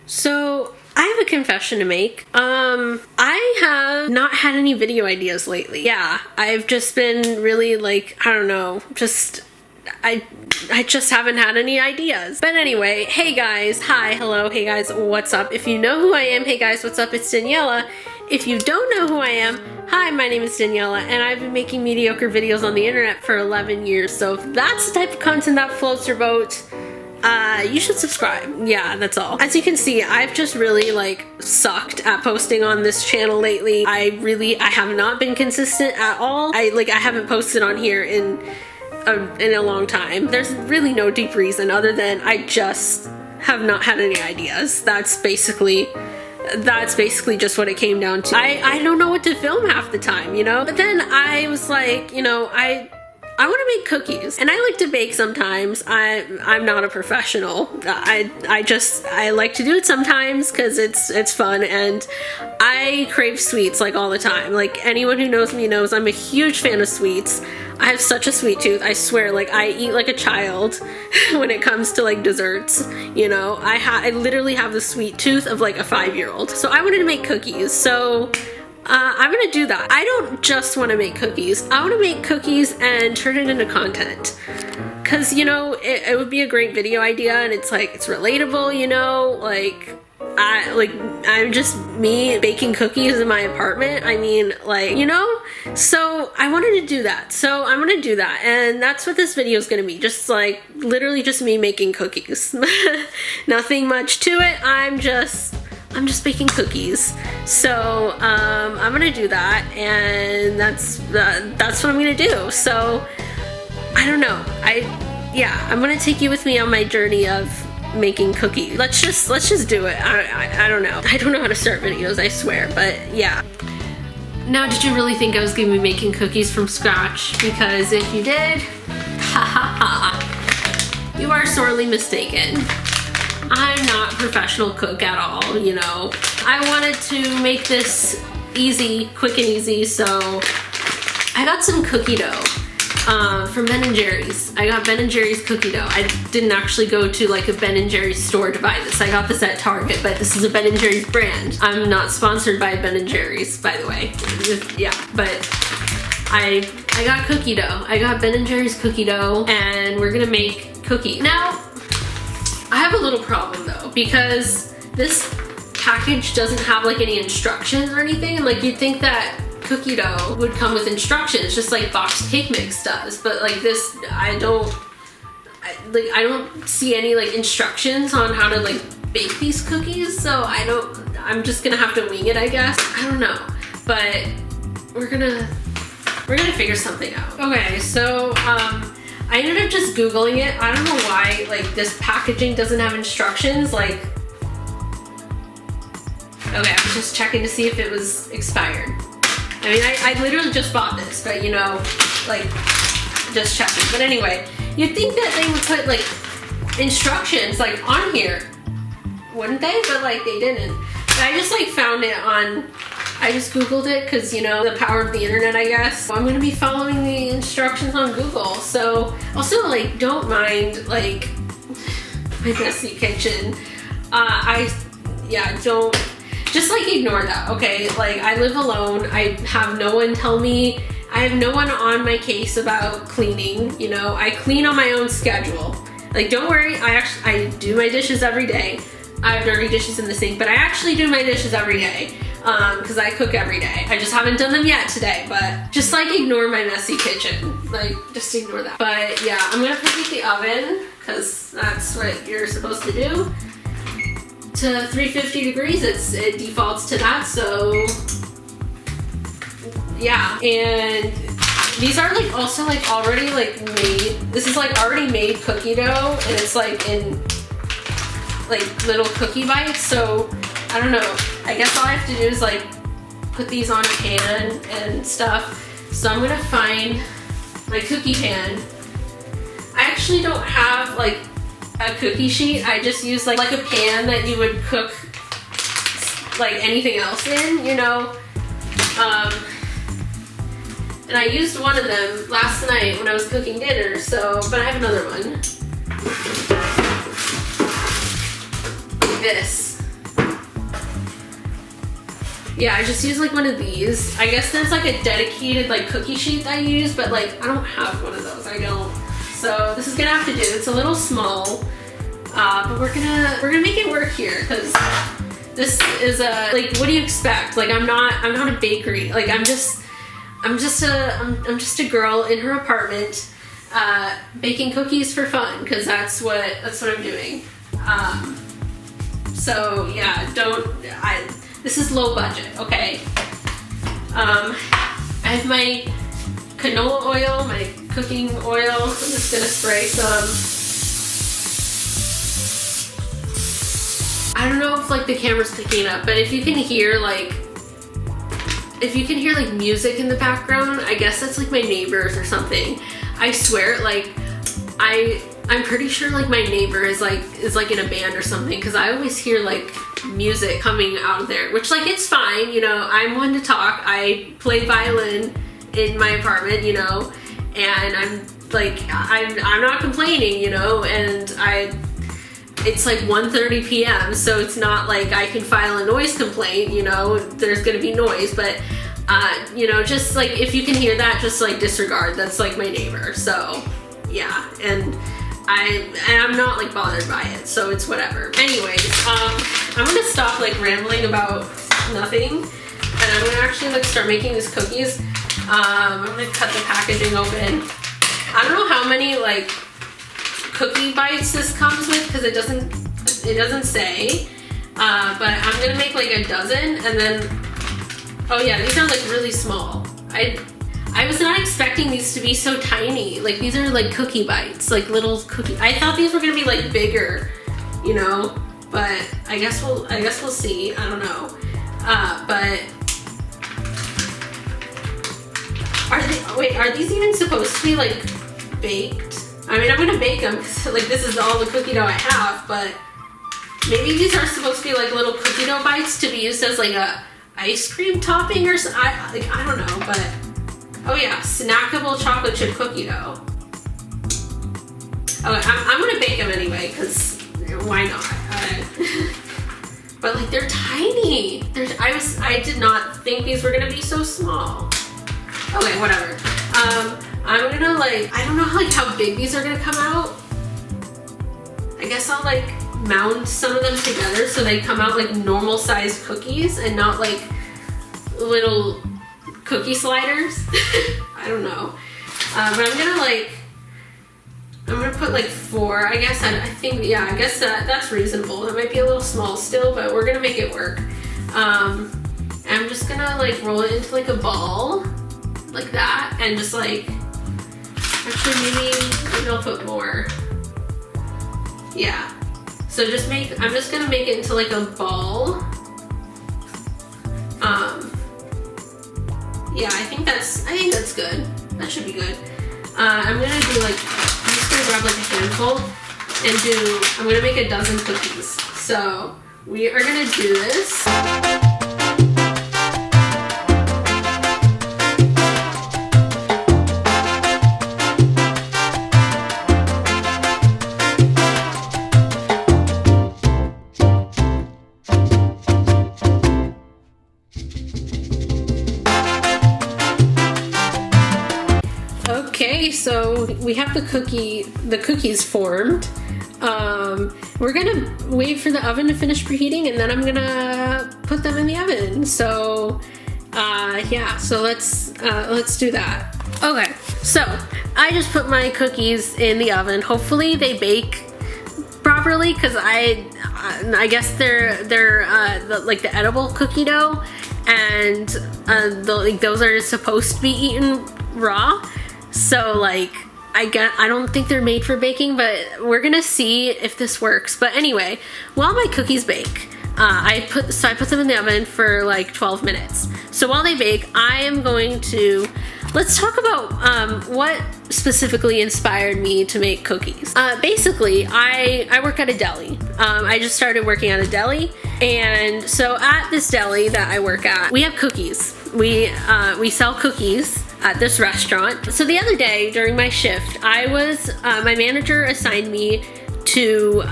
So I have a confession to make. I have not had any video ideas lately. Yeah, I've just been really like, I don't know, just, I just haven't had any ideas. But anyway, hey guys, hi, hello, hey guys, what's up? If you know who I am, hey guys, what's up? It's Daniela. If you don't know who I am, hi, my name is Daniela, and I've been making mediocre videos on the internet for 11 years. So if that's the type of content that floats your boat, you should subscribe. Yeah, that's all. As you can see, I've just really like sucked at posting on this channel lately. I have not been consistent at all. I haven't posted on here in a long time. There's really no deep reason other than I just have not had any ideas. That's basically just what it came down to. I don't know what to film half the time, you know? But then I was like, you know, I want to make cookies, and I like to bake sometimes. I'm not a professional. I like to do it sometimes because it's fun, and I crave sweets like all the time. Like anyone who knows me knows I'm a huge fan of sweets. I have such a sweet tooth. I swear, like I eat like a child when it comes to like desserts. You know, I literally have the sweet tooth of like a 5-year-old. So I wanted to make cookies. So I'm gonna do that. I don't just want to make cookies. I want to make cookies and turn it into content. Cause you know, it would be a great video idea, and it's like, it's relatable, you know, like I'm just me baking cookies in my apartment. I mean, like, you know, so I wanted to do that. So I'm gonna do that, and that's what this video is gonna be. Just like literally just me making cookies. Nothing much to it. I'm just baking cookies. So I'm gonna do that, and that's what I'm gonna do. So I don't know. I'm gonna take you with me on my journey of making cookies. Let's just do it. I don't know. I don't know how to start videos, I swear, but yeah. Now, did you really think I was gonna be making cookies from scratch? Because if you did, ha ha ha, you are sorely mistaken. I'm not a professional cook at all, you know. I wanted to make this easy, quick and easy, so I got some cookie dough from Ben & Jerry's. I got Ben & Jerry's cookie dough. I didn't actually go to like a Ben & Jerry's store to buy this. I got this at Target, but this is a Ben & Jerry's brand. I'm not sponsored by Ben & Jerry's, by the way. Yeah, but I got cookie dough. I got Ben & Jerry's cookie dough, and we're gonna make cookies. Now, I have a little problem though, because this package doesn't have like any instructions or anything, and like you'd think that cookie dough would come with instructions, just like boxed cake mix does, but like this, I don't see any like instructions on how to like bake these cookies, so I'm just gonna have to wing it, I guess. I don't know, but we're gonna figure something out. Okay, so I ended up just Googling it. I don't know why, like, this packaging doesn't have instructions, like, okay, I was just checking to see if it was expired. I mean, I literally just bought this, but you know, like, just checking. But anyway, you'd think that they would put, like, instructions, like, on here, wouldn't they? But, like, they didn't. But I just, like, found it on, I just Googled it because, you know, the power of the internet, I guess. So I'm going to be following the instructions on Google. So also, like, don't mind, like, my messy kitchen. Don't, just, like, ignore that, okay? Like, I live alone. I have no one tell me. I have no one on my case about cleaning, you know? I clean on my own schedule. Like, don't worry. I do my dishes every day. I have dirty dishes in the sink, but I actually do my dishes every day. Because I cook every day. I just haven't done them yet today, but just like ignore my messy kitchen. Like, just ignore that. But yeah, I'm gonna preheat the oven because that's what you're supposed to do. To 350 degrees, it defaults to that, so yeah. And these are like also like already like made. This is like already made cookie dough, and it's like in like little cookie bites, so I don't know. I guess all I have to do is like put these on a pan and stuff. So I'm gonna find my cookie pan. I actually don't have like a cookie sheet. I just use like a pan that you would cook like anything else in, you know. And I used one of them last night when I was cooking dinner, so, but I have another one. Like this. yeah, I just use like one of these. I guess there's like a dedicated like cookie sheet that I use, but like I don't have one of those. I don't. So this is gonna have to do. It's a little small, but we're gonna make it work here because this is a like. What do you expect? Like I'm not a bakery. Like I'm just a girl in her apartment baking cookies for fun because that's what I'm doing. So yeah, this is low budget, okay? I have my canola oil, my cooking oil. I'm just gonna spray some. I don't know if like the camera's picking up, but if you can hear like music in the background, I guess that's like my neighbors or something. I swear, like I'm pretty sure like my neighbor is like in a band or something because I always hear like music coming out of there, which like it's fine, you know. I'm one to talk. I play violin in my apartment, you know, and I'm not complaining, you know, and it's like 1:30 p.m. so it's not like I can file a noise complaint, you know. There's gonna be noise, but you know, just like if you can hear that, just like disregard. That's like my neighbor. So yeah, and I'm not like bothered by it, so it's whatever. Anyways, I'm gonna stop like rambling about nothing, and I'm gonna actually like start making these cookies. I'm gonna cut the packaging open. I don't know how many like cookie bites this comes with because it doesn't say, but I'm gonna make like a dozen, and then oh yeah, these are like really small. I was not expecting these to be so tiny. Like these are like cookie bites, like little cookie. I thought these were gonna be like bigger, you know, but I guess we'll see. I don't know. But are these even supposed to be like baked? I mean, I'm gonna bake them because like this is all the cookie dough I have, but maybe these are supposed to be like little cookie dough bites to be used as like a ice cream topping or something. I don't know, but oh yeah, snackable chocolate chip cookie dough. Okay, I'm gonna bake them anyway because why not? But like they're tiny. I did not think these were gonna be so small. Okay, whatever. I'm gonna like, I don't know how big these are gonna come out. I guess I'll like mound some of them together so they come out like normal sized cookies and not like little cookie sliders. I don't know. But I'm gonna put like 4, I guess. I think, yeah, I guess that's reasonable. That might be a little small still, but we're gonna make it work. I'm just gonna like roll it into like a ball like that and just like, actually maybe I'll put more. Yeah. So I'm just gonna make it into like a ball. Yeah, I think that's good. That should be good. I'm gonna just gonna grab like a handful and I'm gonna make a dozen cookies. So we are gonna do this. Okay, so we have the cookies formed. We're gonna wait for the oven to finish preheating and then I'm gonna put them in the oven. So yeah, so let's do that. Okay, so I just put my cookies in the oven. Hopefully they bake properly because I guess they're like the edible cookie dough, and those are supposed to be eaten raw. So like I don't think they're made for baking, but we're gonna see if this works. But anyway, while my cookies bake, I put them in the oven for like 12 minutes. So while they bake, I am going to let's talk about what specifically inspired me to make cookies. Basically, I work at a deli. I just started working at a deli, and so at this deli that I work at, we have cookies. We sell cookies at this restaurant. So the other day during my shift, my manager assigned me to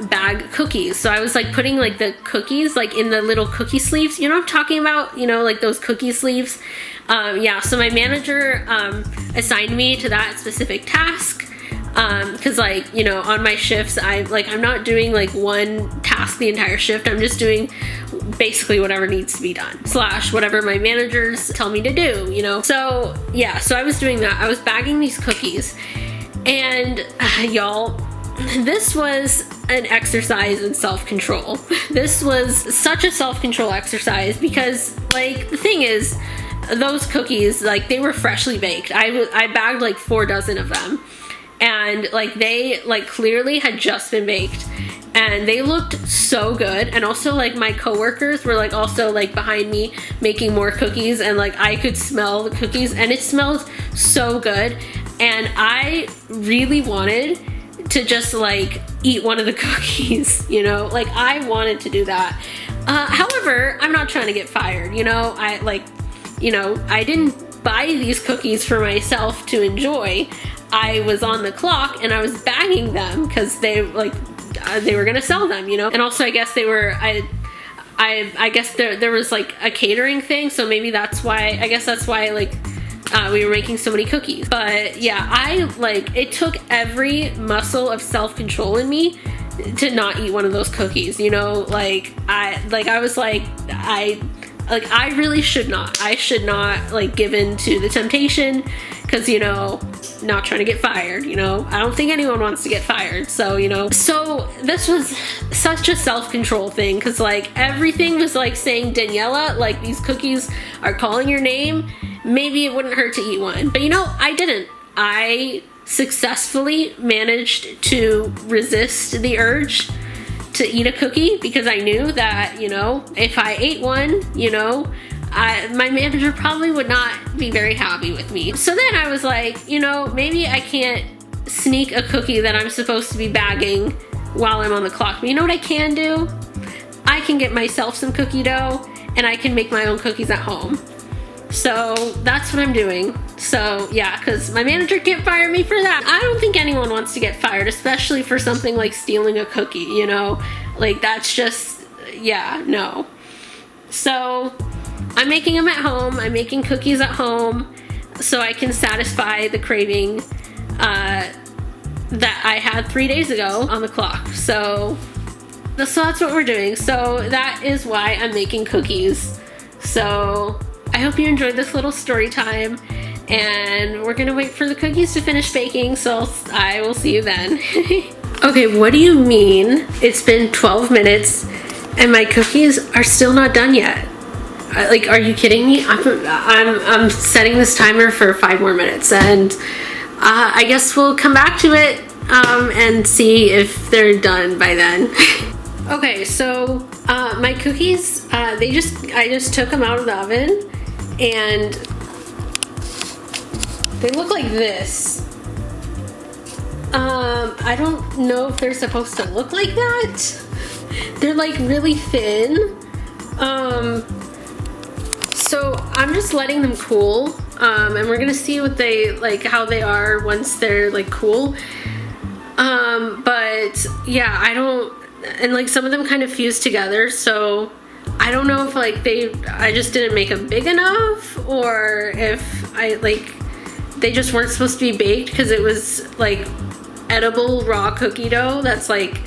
bag cookies. So I was like putting like the cookies like in the little cookie sleeves. You know what I'm talking about? You know, like those cookie sleeves. Yeah, so my manager assigned me to that specific task. Because like, you know, on my shifts, I'm not doing like one task the entire shift. I'm just doing basically whatever needs to be done / whatever my managers tell me to do, you know? So yeah, so I was doing that. I was bagging these cookies, and y'all, this was an exercise in self-control. This was such a self-control exercise because like the thing is, those cookies, like they were freshly baked. I bagged like 4 dozen of them. And like they like clearly had just been baked, and they looked so good. And also like my coworkers were like also like behind me making more cookies, and like I could smell the cookies and it smelled so good. And I really wanted to just like eat one of the cookies, you know, like I wanted to do that. However, I'm not trying to get fired, you know. I didn't buy these cookies for myself to enjoy. I was on the clock and I was bagging them because they were gonna sell them, you know. And also I guess they were, I guess there was like a catering thing, so maybe that's why, I guess that's why like we were making so many cookies. But yeah, it took every muscle of self-control in me to not eat one of those cookies, you know. I really should not. I should not like give in to the temptation, because, you know, not trying to get fired, you know. I don't think anyone wants to get fired, so, you know. So this was such a self-control thing, because like everything was like saying, Daniela, like these cookies are calling your name. Maybe it wouldn't hurt to eat one. But you know, I didn't. I successfully managed to resist the urge to eat a cookie, because I knew that, you know, if I ate one, you know, my manager probably would not be very happy with me. So then I was like, you know, maybe I can't sneak a cookie that I'm supposed to be bagging while I'm on the clock. But you know what I can do? I can get myself some cookie dough and I can make my own cookies at home. So that's what I'm doing. So yeah, because my manager can't fire me for that. I don't think anyone wants to get fired, especially for something like stealing a cookie, you know? Like that's just, yeah, no. So I'm making them at home. I'm making cookies at home so I can satisfy the craving that I had 3 days ago on the clock. So that's what we're doing. So that is why I'm making cookies. So I hope you enjoyed this little story time, and we're gonna wait for the cookies to finish baking, so I will see you then. Okay, what do you mean it's been 12 minutes and my cookies are still not done yet? Like, are you kidding me? I'm setting this timer for 5 more minutes, and I guess we'll come back to it and see if they're done by then. Okay, so my cookies, I just took them out of the oven, and they look like this. I don't know if they're supposed to look like that. They're like really thin. So I'm just letting them cool, and we're gonna see what how they are once they're like cool. But yeah, and like some of them kind of fuse together, so I don't know if like I just didn't make them big enough, or if they just weren't supposed to be baked, because it was like edible raw cookie dough that's like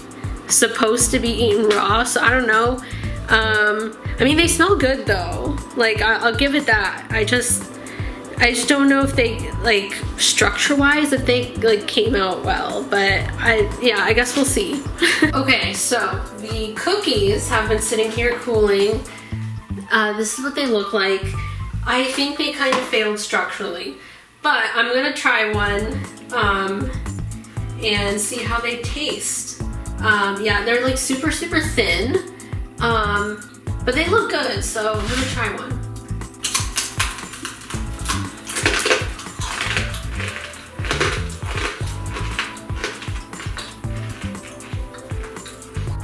supposed to be eaten raw, so I don't know. I mean, they smell good though, like I'll give it that. I just don't know if they like structure-wise if they like came out well, but I guess we'll see. Okay, so the cookies have been sitting here cooling. This is what they look like. I think they kind of failed structurally, but I'm gonna try one and see how they taste. Yeah, they're like super thin, but they look good, so I'm gonna try one.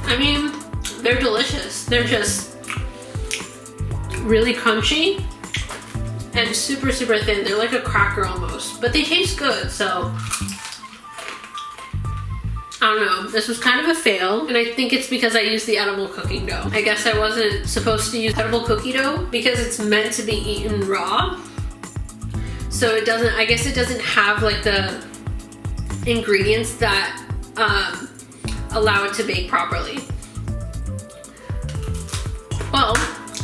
I mean, they're delicious. They're just really crunchy and super thin. They're like a cracker almost, but they taste good, so I don't know, this was kind of a fail, and I think it's because I used the edible cooking dough. I guess I wasn't supposed to use edible cookie dough because it's meant to be eaten raw. So it doesn't, I guess it doesn't have like the ingredients that allow it to bake properly. Well,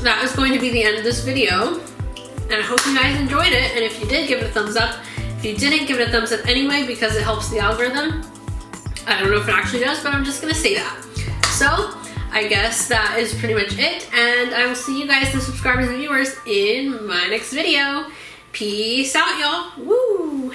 that is going to be the end of this video, and I hope you guys enjoyed it, and if you did, give it a thumbs up. If you didn't, give it a thumbs up anyway because it helps the algorithm. I don't know if it actually does, but I'm just gonna say that. So, I guess that is pretty much it, and I will see you guys, the subscribers and viewers, in my next video. Peace out, y'all. Woo!